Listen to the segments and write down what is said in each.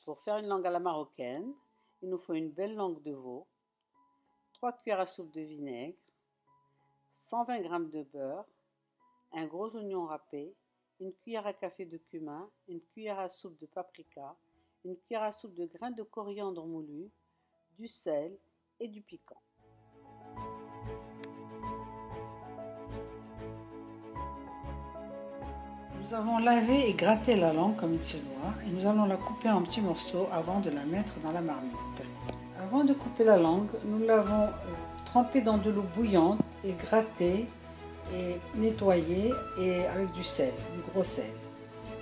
Pour faire une langue à la marocaine, il nous faut une belle langue de veau, 3 cuillères à soupe de vinaigre, 120 g de beurre, un gros oignon râpé, une cuillère à café de cumin, une cuillère à soupe de paprika, une cuillère à soupe de grains de coriandre moulu, du sel et du piquant. Nous avons lavé et gratté la langue comme il se doit et nous allons la couper en petits morceaux avant de la mettre dans la marmite. Avant de couper la langue, nous l'avons trempée dans de l'eau bouillante et grattée et nettoyée et avec du sel, du gros sel.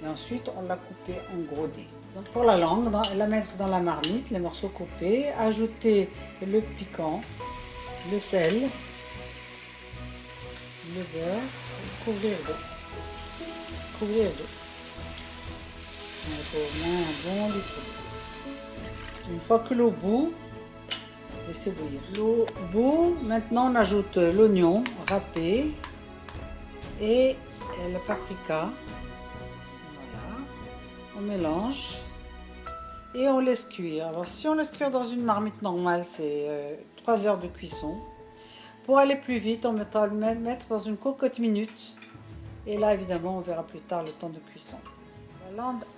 Et ensuite, on l'a coupée en gros dés. Donc pour la langue, la mettre dans la marmite, les morceaux coupés, ajouter le piquant, le sel, le beurre, et couvrir d'eau. Couvrir d'eau. Il faut au moins un bon litre d'eau. Une fois que l'eau bout, laissez bouillir. L'eau bout, maintenant on ajoute l'oignon râpé et le paprika. Voilà. On mélange et on laisse cuire. Alors si on laisse cuire dans une marmite normale, c'est 3 heures de cuisson. Pour aller plus vite, on va le mettre dans une cocotte minute. Et là, évidemment, on verra plus tard le temps de cuisson.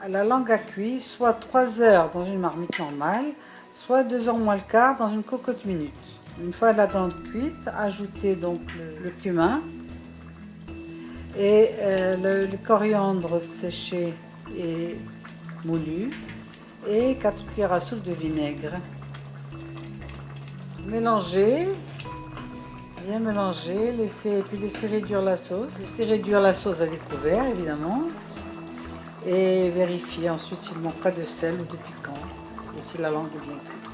La langue a cuit soit 3 heures dans une marmite normale, soit 2 heures moins le quart dans une cocotte minute. Une fois la langue cuite, ajoutez donc le cumin et le coriandre séché et moulu et 4 cuillères à soupe de vinaigre. Mélangez. Bien mélanger, laisser réduire la sauce. Laissez réduire la sauce à découvert, évidemment. Et vérifier ensuite s'il ne manque pas de sel ou de piquant et si la langue est bien cuite.